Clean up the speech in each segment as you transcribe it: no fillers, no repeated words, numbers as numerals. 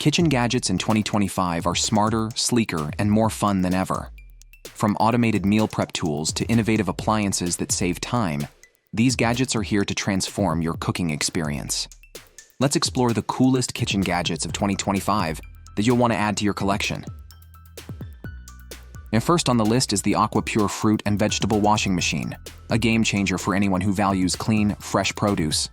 Kitchen gadgets in 2025 are smarter, sleeker, and more fun than ever. From automated meal prep tools to innovative appliances that save time, these gadgets are here to transform your cooking experience. Let's explore the coolest kitchen gadgets of 2025 that you'll want to add to your collection. And first on the list is the AquaPure fruit and vegetable washing machine, a game changer for anyone who values clean, fresh produce.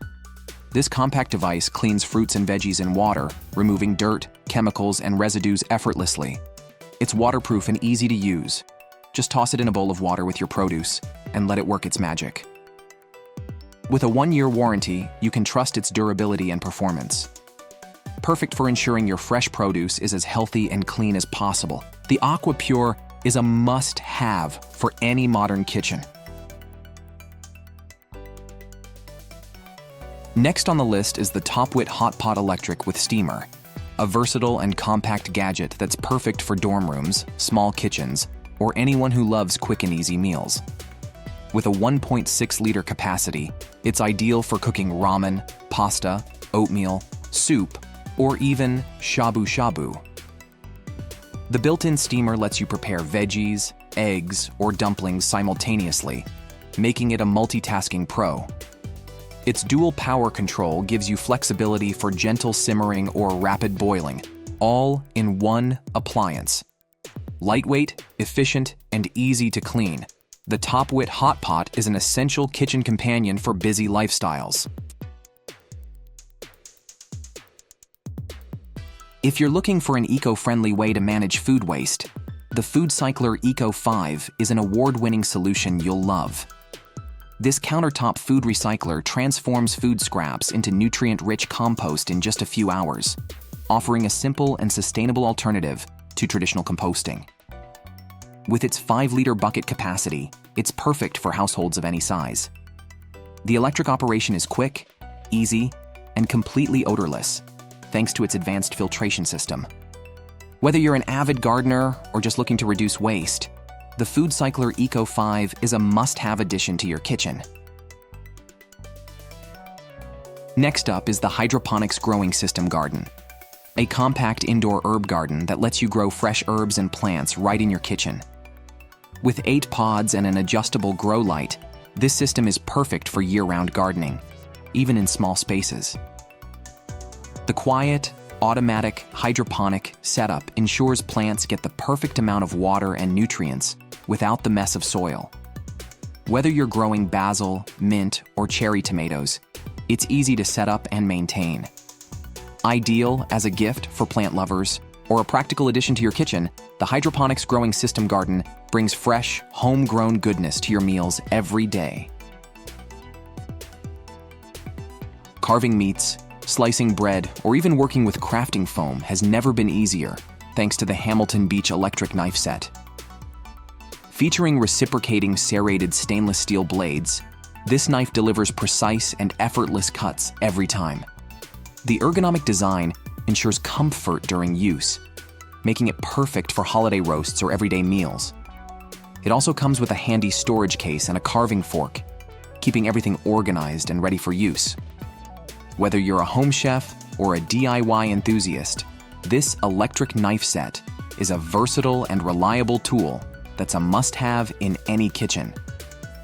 This compact device cleans fruits and veggies in water, removing dirt, chemicals, and residues effortlessly. It's waterproof and easy to use. Just toss it in a bowl of water with your produce and let it work its magic. With a 1-year warranty, you can trust its durability and performance. Perfect for ensuring your fresh produce is as healthy and clean as possible, the AquaPure is a must-have for any modern kitchen. Next on the list is the Topwit Hot Pot Electric with Steamer, a versatile and compact gadget that's perfect for dorm rooms, small kitchens, or anyone who loves quick and easy meals. With a 1.6-liter capacity, it's ideal for cooking ramen, pasta, oatmeal, soup, or even shabu-shabu. The built-in steamer lets you prepare veggies, eggs, or dumplings simultaneously, making it a multitasking pro. Its dual power control gives you flexibility for gentle simmering or rapid boiling, all in one appliance. Lightweight, efficient, and easy to clean, the Topwit Hot Pot is an essential kitchen companion for busy lifestyles. If you're looking for an eco-friendly way to manage food waste, the FoodCycler Eco 5 is an award-winning solution you'll love. This countertop food recycler transforms food scraps into nutrient-rich compost in just a few hours, offering a simple and sustainable alternative to traditional composting. With its 5-liter bucket capacity, it's perfect for households of any size. The electric operation is quick, easy, and completely odorless, thanks to its advanced filtration system. Whether you're an avid gardener or just looking to reduce waste, the FoodCycler Eco 5 is a must-have addition to your kitchen. Next up is the Hydroponics Growing System Garden, a compact indoor herb garden that lets you grow fresh herbs and plants right in your kitchen. With 8 pods and an adjustable grow light, this system is perfect for year-round gardening, even in small spaces. The quiet, automatic hydroponic setup ensures plants get the perfect amount of water and nutrients without the mess of soil. Whether you're growing basil, mint, or cherry tomatoes, it's easy to set up and maintain. Ideal as a gift for plant lovers or a practical addition to your kitchen, the Hydroponics Growing System Garden brings fresh, homegrown goodness to your meals every day. Carving meats, slicing bread, or even working with crafting foam has never been easier, thanks to the Hamilton Beach electric knife set. Featuring reciprocating serrated stainless steel blades, this knife delivers precise and effortless cuts every time. The ergonomic design ensures comfort during use, making it perfect for holiday roasts or everyday meals. It also comes with a handy storage case and a carving fork, keeping everything organized and ready for use. Whether you're a home chef or a DIY enthusiast, this electric knife set is a versatile and reliable tool that's a must-have in any kitchen.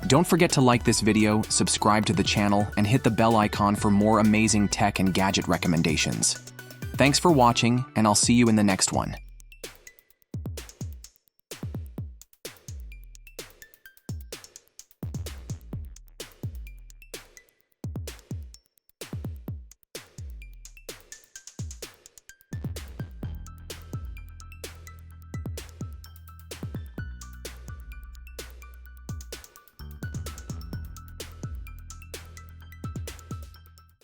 Don't forget to like this video, subscribe to the channel, and hit the bell icon for more amazing tech and gadget recommendations. Thanks for watching, and I'll see you in the next one.